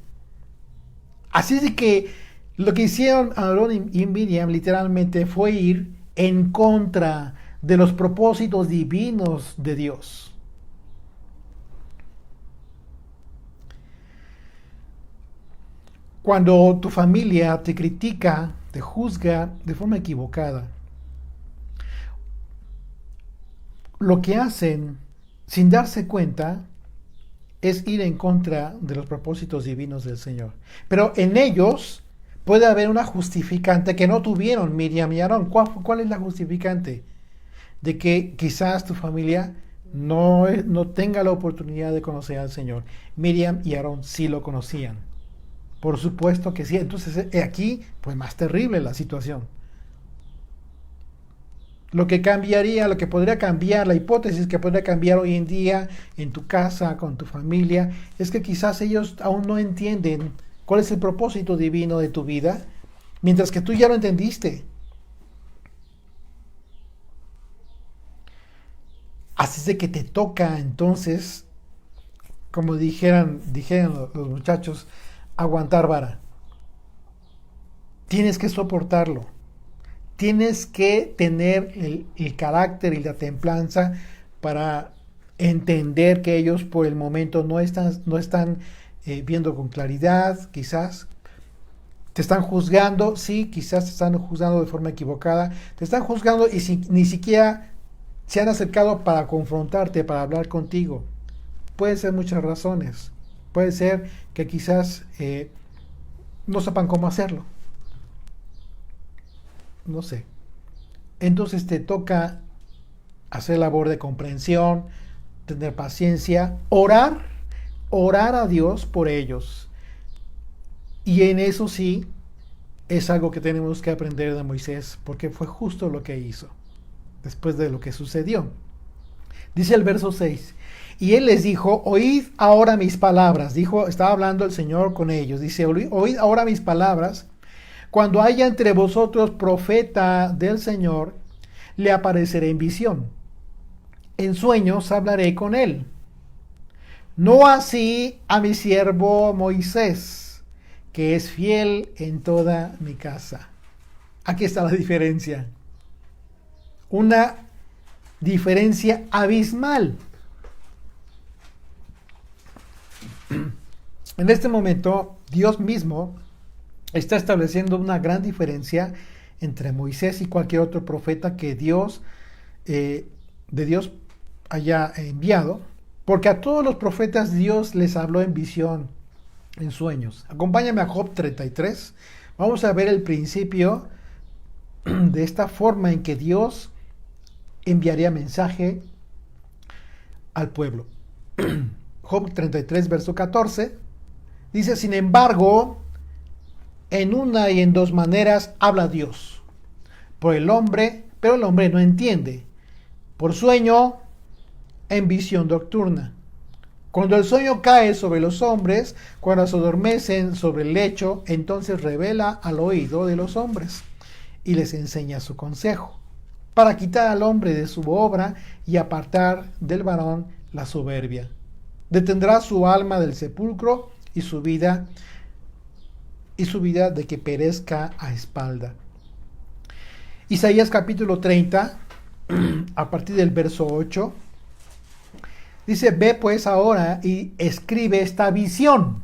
Así es de que lo que hicieron Aarón y Miriam literalmente fue ir en contra de los propósitos divinos de Dios. Cuando tu familia te critica, te juzga de forma equivocada, lo que hacen sin darse cuenta es ir en contra de los propósitos divinos del Señor. Pero en ellos puede haber una justificante que no tuvieron Miriam y Aarón. ¿Cuál es la justificante? De que quizás tu familia no tenga la oportunidad de conocer al Señor. Miriam y Aarón sí lo conocían. Por supuesto que sí. Entonces aquí, pues más terrible la situación. Lo que podría cambiar, la hipótesis que podría cambiar hoy en día en tu casa, con tu familia, es que quizás ellos aún no entienden cuál es el propósito divino de tu vida, mientras que tú ya lo entendiste. Así es de que te toca entonces, como dijeron los muchachos, aguantar vara. Tienes que soportarlo. Tienes que tener el carácter y la templanza para entender que ellos por el momento no están viendo con claridad, quizás. Te están juzgando, sí, quizás te están juzgando de forma equivocada. Te están juzgando y ni siquiera se han acercado para confrontarte, para hablar contigo. Pueden ser muchas razones. Puede ser que quizás no sepan cómo hacerlo. No sé. Entonces te toca hacer labor de comprensión, tener paciencia, orar a Dios por ellos. Y en eso sí es algo que tenemos que aprender de Moisés, porque fue justo lo que hizo después de lo que sucedió. Dice el verso 6, y él les dijo, oíd ahora mis palabras. Estaba hablando el Señor con ellos. Dice, oíd ahora mis palabras. Cuando haya entre vosotros profeta del Señor, le apareceré en visión. En sueños hablaré con él. No así a mi siervo Moisés, que es fiel en toda mi casa. Aquí está la diferencia. Una diferencia abismal. En este momento, Dios mismo está estableciendo una gran diferencia entre Moisés y cualquier otro profeta que Dios haya enviado, porque a todos los profetas Dios les habló en visión, en sueños. Acompáñame a Job 33. Vamos a ver el principio de esta forma en que Dios enviaría mensaje al pueblo. Job 33, verso 14, dice, sin embargo, en una y en dos maneras habla Dios. Por el hombre, pero el hombre no entiende. Por sueño, en visión nocturna. Cuando el sueño cae sobre los hombres, cuando se adormecen sobre el lecho, entonces revela al oído de los hombres y les enseña su consejo, para quitar al hombre de su obra y apartar del varón la soberbia. Detendrá su alma del sepulcro y su vida de que perezca a espalda. Isaías capítulo 30, a partir del verso 8, dice, ve pues ahora y escribe esta visión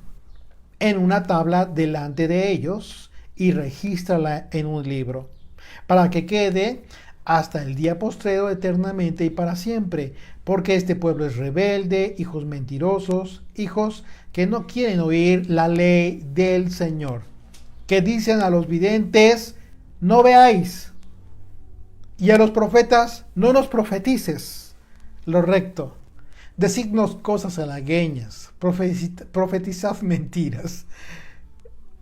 en una tabla delante de ellos y regístrala en un libro, para que quede hasta el día postrero eternamente y para siempre, porque este pueblo es rebelde, hijos mentirosos, hijos que no quieren oír la ley del Señor, que dicen a los videntes, no veáis, y a los profetas, no nos profetices lo recto, decidnos cosas halagüeñas, profetizad mentiras.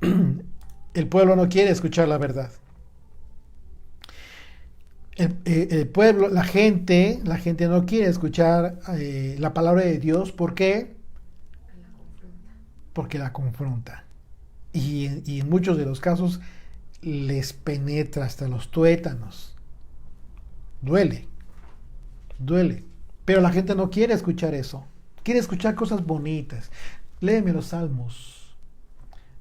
El pueblo no quiere escuchar la verdad. El pueblo, la gente no quiere escuchar la palabra de Dios. ¿Por qué? Porque la confronta. Y en muchos de los casos les penetra hasta los tuétanos. Duele. Pero la gente no quiere escuchar eso. Quiere escuchar cosas bonitas. Léeme los salmos.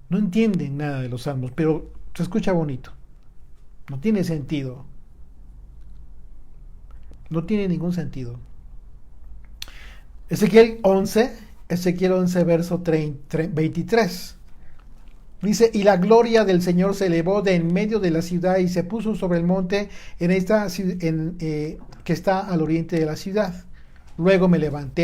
No entienden nada de los salmos, pero se escucha bonito. No tiene sentido. No tiene ningún sentido. Ezequiel 11, verso 23. Dice, y la gloria del Señor se elevó de en medio de la ciudad y se puso sobre el monte que está al oriente de la ciudad. Luego me levantó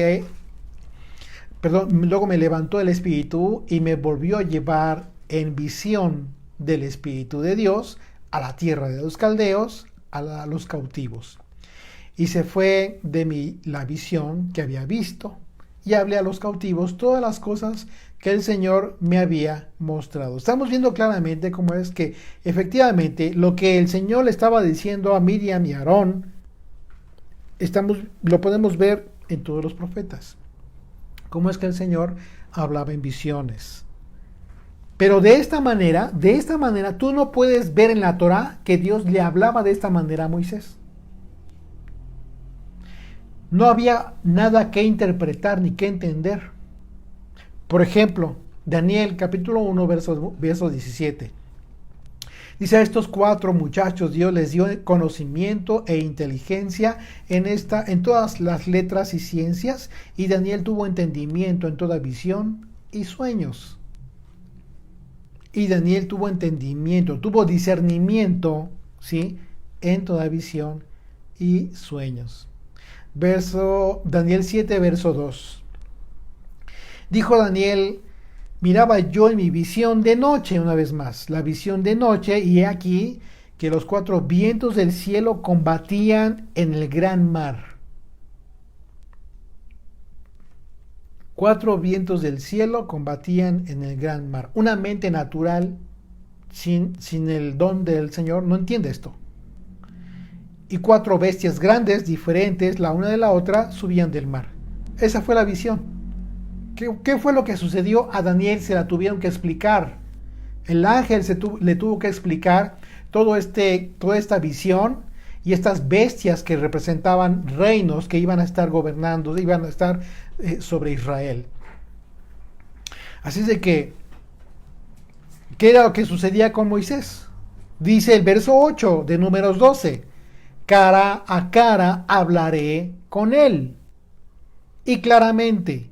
el Espíritu y me volvió a llevar en visión del Espíritu de Dios a la tierra de los caldeos, a los cautivos. Y se fue de mí la visión que había visto, y hablé a los cautivos todas las cosas que el Señor me había mostrado. Estamos viendo claramente cómo es que efectivamente lo que el Señor le estaba diciendo a Miriam y a Aarón, lo podemos ver en todos los profetas. Cómo es que el Señor hablaba en visiones. Pero de esta manera, tú no puedes ver en la Torá que Dios le hablaba de esta manera a Moisés. No había nada que interpretar ni que entender. Por ejemplo, Daniel capítulo 1, verso 17. Dice, a estos 4 muchachos Dios les dio conocimiento e inteligencia en todas las letras y ciencias, y Daniel tuvo entendimiento en toda visión y sueños. Y Daniel tuvo discernimiento, ¿sí?, en toda visión y sueños. Daniel 7, verso 2. Dijo Daniel: miraba yo en mi visión de noche, una vez más, la visión de noche, y he aquí que los cuatro vientos del cielo combatían en el gran mar. Cuatro vientos del cielo combatían en el gran mar. Una mente natural sin el don del Señor no entiende esto. Y cuatro bestias grandes, diferentes la una de la otra, subían del mar. Esa fue la visión. ¿Qué fue lo que sucedió? A Daniel se la tuvieron que explicar. El ángel le tuvo que explicar toda esta visión y estas bestias que representaban reinos que iban a estar gobernando, iban a estar sobre Israel. Así es de que, ¿qué era lo que sucedía con Moisés? Dice el verso 8 de Números 12: cara a cara hablaré con él, y claramente,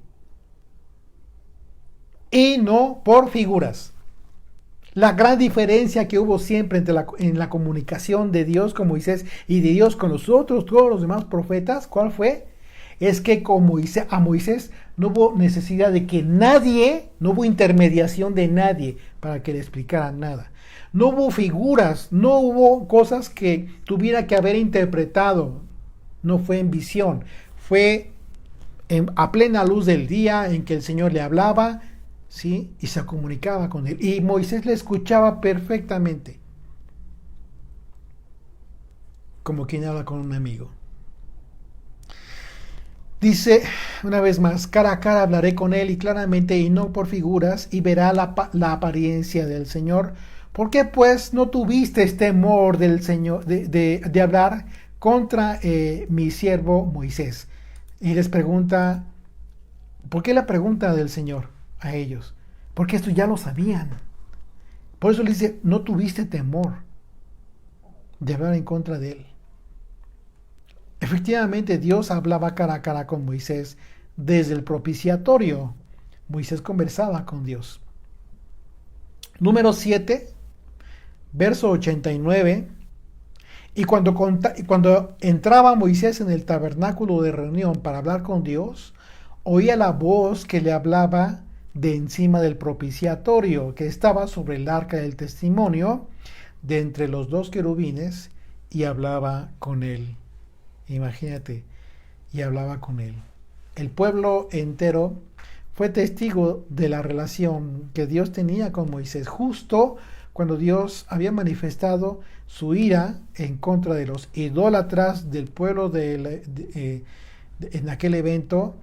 y no por figuras. La gran diferencia que hubo siempre en la comunicación de Dios con Moisés y de Dios con todos los demás profetas, ¿cuál fue? Es que a Moisés no hubo necesidad de que nadie, no hubo intermediación de nadie para que le explicara nada. No hubo figuras, no hubo cosas que tuviera que haber interpretado. No fue en visión, fue a plena luz del día en que el Señor le hablaba, ¿sí? Y se comunicaba con él. Y Moisés le escuchaba perfectamente, como quien habla con un amigo. Dice una vez más: cara a cara hablaré con él, y claramente, y no por figuras, y verá la apariencia del Señor. ¿Por qué pues no tuviste temor del Señor de hablar contra mi siervo Moisés? Y les pregunta, ¿por qué la pregunta del Señor a ellos? Porque esto ya lo sabían. Por eso le dice: no tuviste temor de hablar en contra de él. Efectivamente, Dios hablaba cara a cara con Moisés desde el propiciatorio. Moisés conversaba con Dios. Número 7, verso 89. Y cuando entraba Moisés en el tabernáculo de reunión para hablar con Dios, oía la voz que le hablaba de encima del propiciatorio, que estaba sobre el arca del testimonio, de entre los dos querubines, y hablaba con él. Imagínate, y hablaba con él. El pueblo entero fue testigo de la relación que Dios tenía con Moisés, justo cuando Dios había manifestado su ira en contra de los idólatras del pueblo en aquel evento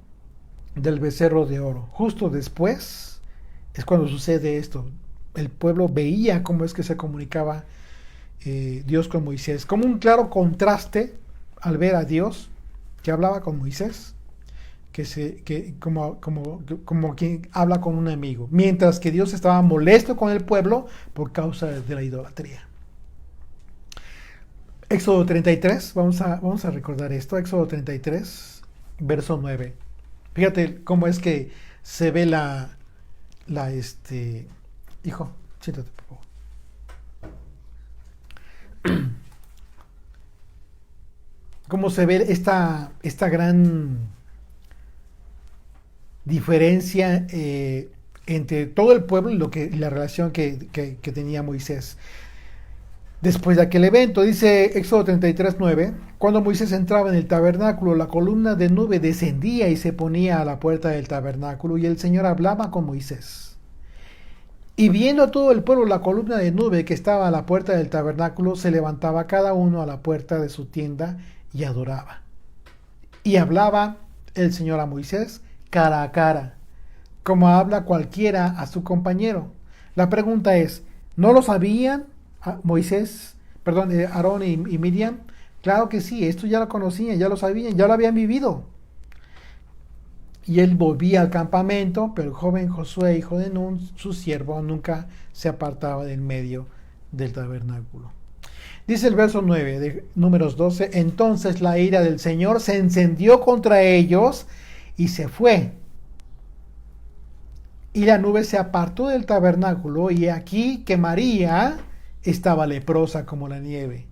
del becerro de oro. Justo después es cuando sucede esto. El pueblo veía cómo es que se comunicaba Dios con Moisés, como un claro contraste al ver a Dios que hablaba con Moisés, como quien habla con un amigo, mientras que Dios estaba molesto con el pueblo por causa de la idolatría. Éxodo 33, vamos a recordar esto. Éxodo 33, verso 9. Fíjate cómo es que se ve hijo, siéntate por favor. Cómo se ve esta gran diferencia entre todo el pueblo y la relación que tenía Moisés. Después de aquel evento, dice Éxodo 33, 9, cuando Moisés entraba en el tabernáculo, la columna de nube descendía y se ponía a la puerta del tabernáculo, y el Señor hablaba con Moisés. Y viendo a todo el pueblo la columna de nube que estaba a la puerta del tabernáculo, se levantaba cada uno a la puerta de su tienda y adoraba. Y hablaba el Señor a Moisés cara a cara, como habla cualquiera a su compañero. La pregunta es, ¿no lo sabían Aarón y Miriam? Claro que sí, esto ya lo conocían, ya lo sabían, ya lo habían vivido. Y él volvía al campamento, pero el joven Josué, hijo de Nun, su siervo, nunca se apartaba del medio del tabernáculo. Dice el verso 9 de Números 12, entonces la ira del Señor se encendió contra ellos y se fue. Y la nube se apartó del tabernáculo, y aquí que María estaba leprosa como la nieve.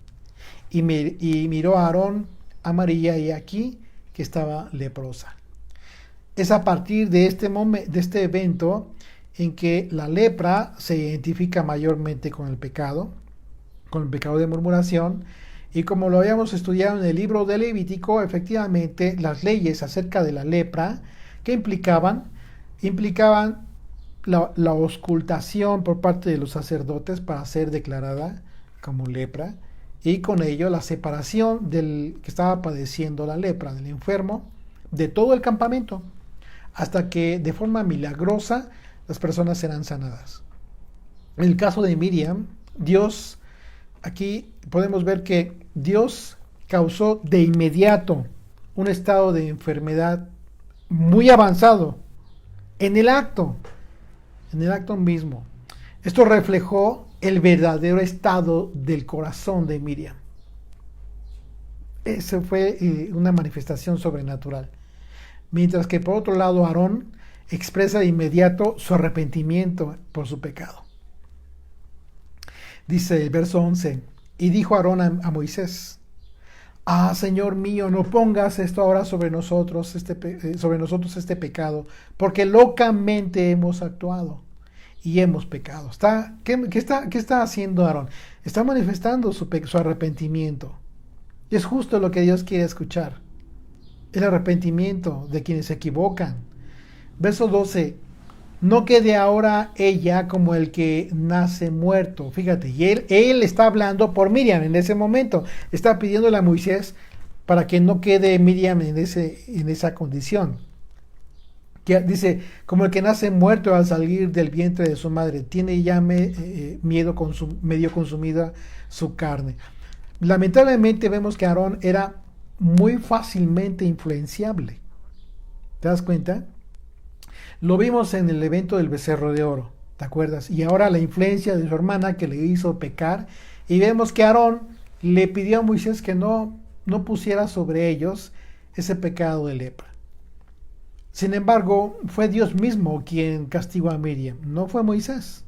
Y miró a Aarón a María, y aquí que estaba leprosa. Es a partir de este evento en que la lepra se identifica mayormente con el pecado de murmuración, y como lo habíamos estudiado en el libro de Levítico, efectivamente las leyes acerca de la lepra que implicaban la auscultación por parte de los sacerdotes para ser declarada como lepra, y con ello la separación del que estaba padeciendo la lepra, del enfermo, de todo el campamento, hasta que de forma milagrosa las personas serán sanadas. En el caso de Miriam, aquí podemos ver que Dios causó de inmediato un estado de enfermedad muy avanzado en el acto mismo. Esto reflejó el verdadero estado del corazón de Miriam. Eso fue una manifestación sobrenatural. Mientras que por otro lado Aarón expresa de inmediato su arrepentimiento por su pecado. Dice el verso 11, y dijo Aarón a Moisés: Señor mío, no pongas esto ahora sobre nosotros este pecado, porque locamente hemos actuado y hemos pecado. ¿Qué está haciendo Aarón? Está manifestando su arrepentimiento. Y es justo lo que Dios quiere escuchar. El arrepentimiento de quienes se equivocan. Verso 12. No quede ahora ella como el que nace muerto. Fíjate, y él está hablando por Miriam en ese momento. Está pidiéndole a Moisés para que no quede Miriam en esa condición. Que dice, como el que nace muerto al salir del vientre de su madre. Tiene ya medio consumida su carne. Lamentablemente vemos que Aarón era muy fácilmente influenciable. ¿Te das cuenta? Lo vimos en el evento del becerro de oro, ¿te acuerdas? Y ahora la influencia de su hermana que le hizo pecar, y vemos que Aarón le pidió a Moisés que no pusiera sobre ellos ese pecado de lepra. Sin embargo, fue Dios mismo quien castigó a Miriam, no fue Moisés.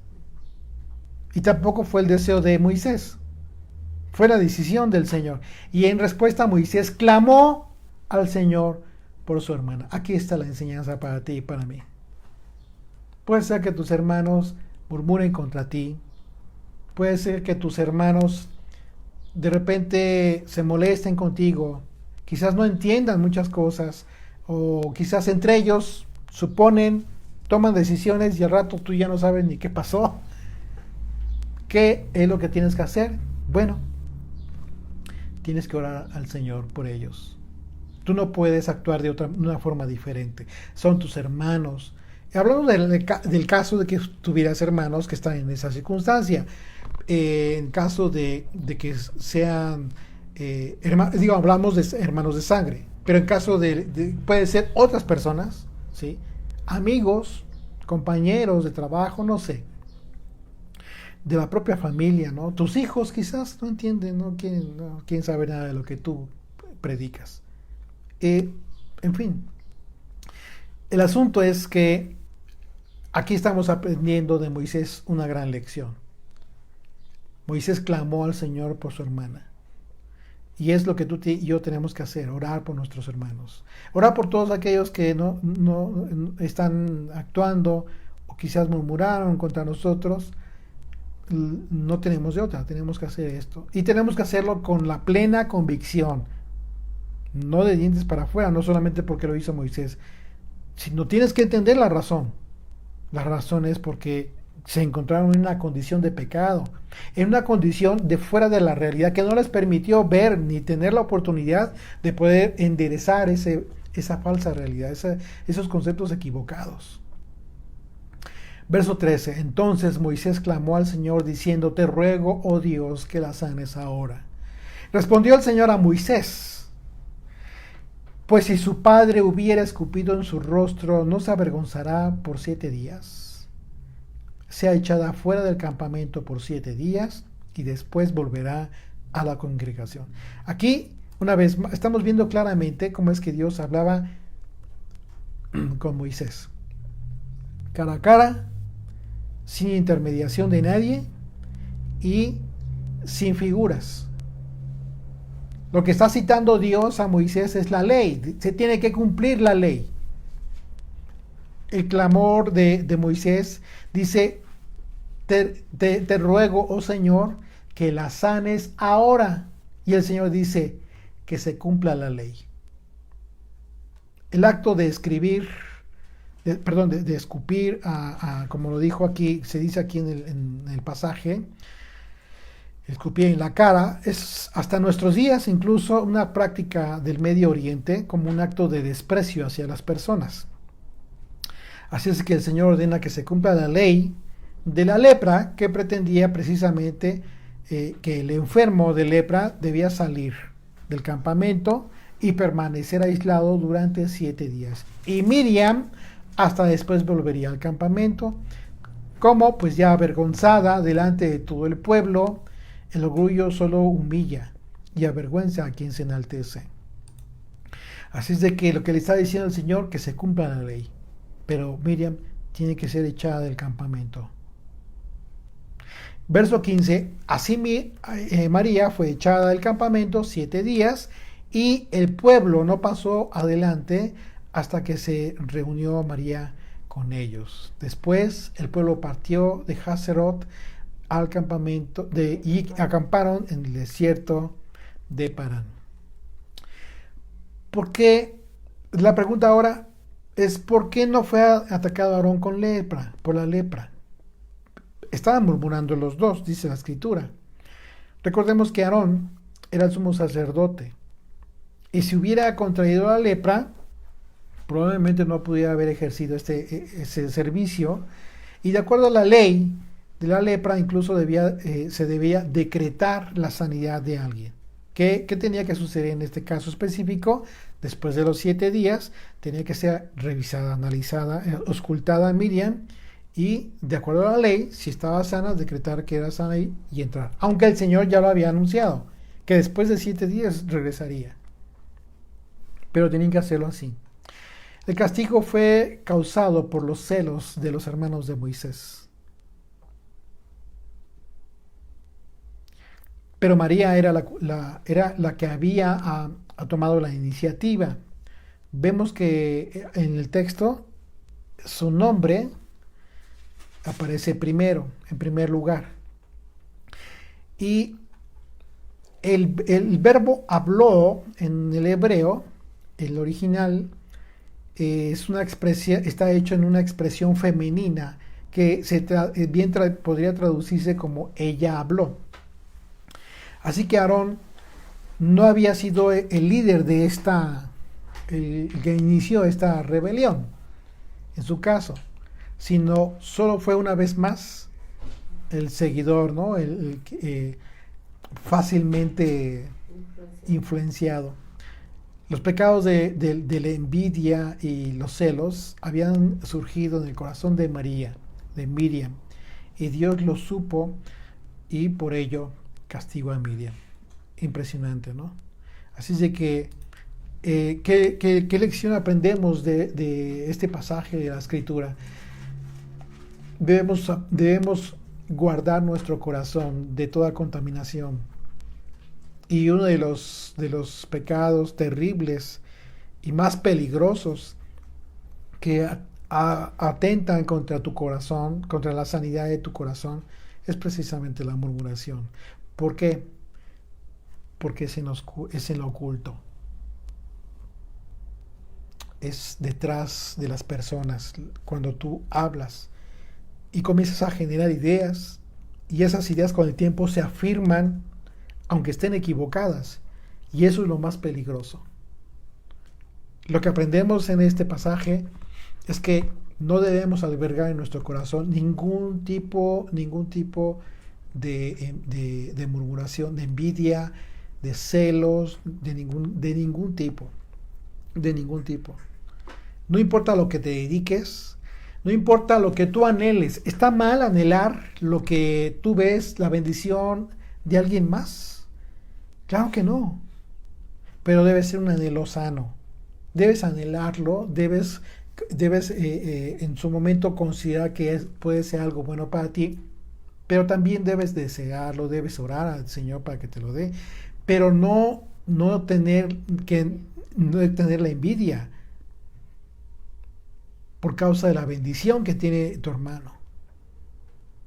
Y tampoco fue el deseo de Moisés, fue la decisión del Señor. Y en respuesta Moisés clamó al Señor por su hermana. Aquí está la enseñanza para ti y para mí. Puede ser que tus hermanos murmuren contra ti. Puede ser que tus hermanos de repente se molesten contigo. Quizás no entiendan muchas cosas. O quizás entre ellos toman decisiones y al rato tú ya no sabes ni qué pasó. ¿Qué es lo que tienes que hacer? Bueno, tienes que orar al Señor por ellos. Tú no puedes actuar de una forma diferente. Son tus hermanos. Hablando del caso de que tuvieras hermanos que están en esa circunstancia, en caso de que sean, hablamos de hermanos de sangre, pero en caso puede ser otras personas, ¿sí? Amigos, compañeros de trabajo, no sé, de la propia familia, ¿no? Tus hijos quizás no entienden, ¿no? ¿Quién sabe nada de lo que tú predicas? En fin, el asunto es que aquí estamos aprendiendo de Moisés una gran lección. Moisés clamó al Señor por su hermana. Y es lo que tú y yo tenemos que hacer, orar por nuestros hermanos. Orar por todos aquellos que no están actuando o quizás murmuraron contra nosotros. No tenemos de otra, tenemos que hacer esto. Y tenemos que hacerlo con la plena convicción. No de dientes para afuera, no solamente porque lo hizo Moisés, sino tienes que entender la razón. La razón es porque se encontraron en una condición de pecado, en una condición de fuera de la realidad que no les permitió ver ni tener la oportunidad de poder enderezar esa falsa realidad, esos conceptos equivocados. Verso 13. Entonces Moisés clamó al Señor diciendo: Te ruego, oh Dios, que la sanes ahora. Respondió el Señor a Moisés: Pues si su padre hubiera escupido en su rostro, ¿no se avergonzará por 7 días? Sea echada fuera del campamento por 7 días y después volverá a la congregación. Aquí, una vez más, estamos viendo claramente cómo es que Dios hablaba con Moisés. Cara a cara, sin intermediación de nadie y sin figuras. Lo que está citando Dios a Moisés es la ley. Se tiene que cumplir la ley. El clamor de Moisés dice, te ruego, oh Señor, que la sanes ahora. Y el Señor dice, que se cumpla la ley. El acto de escribir, de escupir, como lo dijo aquí, se dice aquí en el pasaje, escupir en la cara, es hasta nuestros días incluso una práctica del Medio Oriente como un acto de desprecio hacia las personas. Así es que el Señor ordena que se cumpla la ley de la lepra, que pretendía precisamente que el enfermo de lepra debía salir del campamento y permanecer aislado durante 7 días. Y Miriam hasta después volvería al campamento, como pues ya avergonzada delante de todo el pueblo. El orgullo solo humilla y avergüenza a quien se enaltece. Así es de que lo que le está diciendo el Señor, que se cumpla la ley. Pero Miriam tiene que ser echada del campamento. Verso 15, así María fue echada del campamento 7 días y el pueblo no pasó adelante hasta que se reunió María con ellos. Después el pueblo partió de Hazerot al campamento y acamparon en el desierto de Parán. ¿Por qué? La pregunta ahora es ¿por qué no fue atacado Aarón con lepra, por la lepra? Estaban murmurando los dos, dice la escritura. Recordemos que Aarón era el sumo sacerdote y si hubiera contraído la lepra, probablemente no pudiera haber ejercido ese servicio, y de acuerdo a la ley de la lepra incluso se debía decretar la sanidad de alguien. ¿Qué tenía que suceder en este caso específico? Después de los 7 días tenía que ser revisada, analizada, auscultada Miriam, y de acuerdo a la ley, si estaba sana, decretar que era sana y entrar. Aunque el Señor ya lo había anunciado, que después de 7 días regresaría. Pero tenían que hacerlo así. El castigo fue causado por los celos de los hermanos de Moisés. Pero María era la que había tomado la iniciativa. Vemos que en el texto su nombre aparece primero, en primer lugar. Y el verbo habló en el hebreo, el original, es una expresión, está hecho en una expresión femenina que podría traducirse como ella habló. Así que Aarón no había sido el líder de el que inició esta rebelión, en su caso, sino solo fue una vez más el seguidor, ¿no? Fácilmente influenciado. Los pecados de la envidia y los celos habían surgido en el corazón de María, de Miriam, y Dios lo supo y por ello castigó a Miriam. Impresionante, ¿no? Así es de que, ¿qué lección aprendemos de este pasaje de la Escritura? Debemos guardar nuestro corazón de toda contaminación. Y uno de los pecados terribles y más peligrosos que atentan contra tu corazón, contra la sanidad de tu corazón, es precisamente la murmuración. ¿Por qué? Porque es en lo oculto. Es detrás de las personas. Cuando tú hablas y comienzas a generar ideas, y esas ideas con el tiempo se afirman, aunque estén equivocadas, y eso es lo más peligroso. Lo que aprendemos en este pasaje es que no debemos albergar en nuestro corazón ningún tipo de murmuración, de envidia, de celos, de ningún tipo. No importa lo que te dediques, no importa lo que tú anheles. ¿Está mal anhelar lo que tú ves, la bendición de alguien más? Claro que no. Pero debe ser un anhelo sano. Debes anhelarlo, debes en su momento considerar que puede ser algo bueno para ti, pero también debes desearlo, debes orar al Señor para que te lo dé, pero no no tener la envidia por causa de la bendición que tiene tu hermano.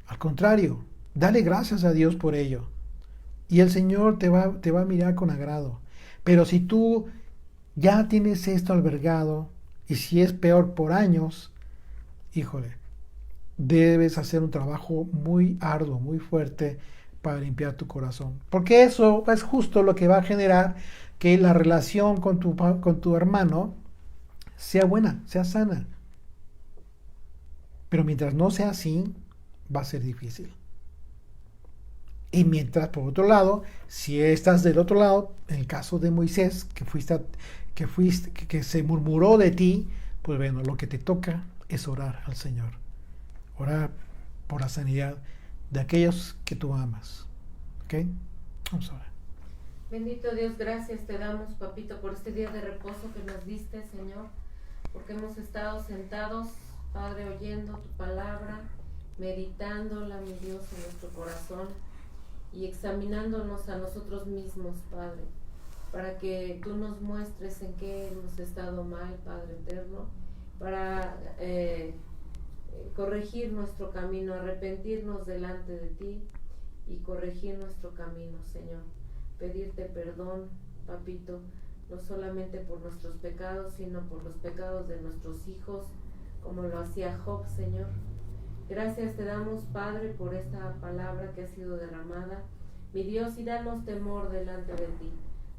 Al contrario, dale gracias a Dios por ello. Y el Señor te va a mirar con agrado. Pero si tú ya tienes esto albergado, y si es peor por años, híjole, debes hacer un trabajo muy arduo, muy fuerte para limpiar tu corazón. Porque eso es justo lo que va a generar que la relación con tu hermano sea buena, sea sana. Pero mientras no sea así, va a ser difícil. Y mientras, por otro lado, si estás del otro lado, en el caso de Moisés, que se murmuró de ti, pues bueno, lo que te toca es orar al Señor. Orar por la sanidad de aquellos que tú amas. ¿Ok? Vamos a orar. Bendito Dios, gracias te damos, papito, por este día de reposo que nos diste, Señor, porque hemos estado sentados, Padre, oyendo tu palabra, meditándola, mi Dios, en nuestro corazón y examinándonos a nosotros mismos, Padre, para que tú nos muestres en qué hemos estado mal, Padre eterno, para corregir nuestro camino, arrepentirnos delante de ti y corregir nuestro camino, Señor. Pedirte perdón, papito, no solamente por nuestros pecados, sino por los pecados de nuestros hijos, como lo hacía Job, Señor. Gracias te damos, Padre, por esta palabra que ha sido derramada, mi Dios, y danos temor delante de ti.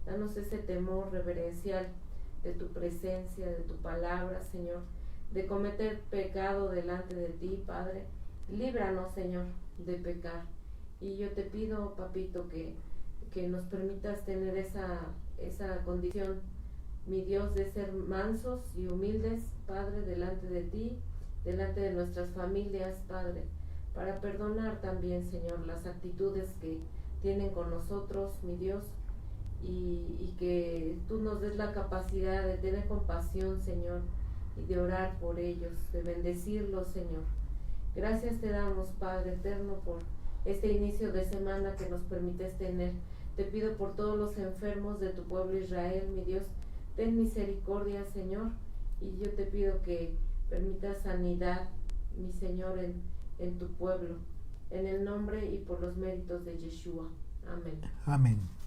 Danos ese temor reverencial de tu presencia, de tu palabra, Señor, de cometer pecado delante de ti, Padre. Líbranos, Señor, de pecar. Y yo te pido, papito, que nos permitas tener esa condición, mi Dios, de ser mansos y humildes, Padre, delante de ti, delante de nuestras familias, Padre, para perdonar también, Señor, las actitudes que tienen con nosotros, mi Dios, y que tú nos des la capacidad de tener compasión, Señor, y de orar por ellos, de bendecirlos, Señor. Gracias te damos, Padre eterno, por este inicio de semana que nos permites tener. Te pido por todos los enfermos de tu pueblo Israel, mi Dios, ten misericordia, Señor, y yo te pido que permitas sanidad, mi Señor, en tu pueblo, en el nombre y por los méritos de Yeshua. Amén. Amén.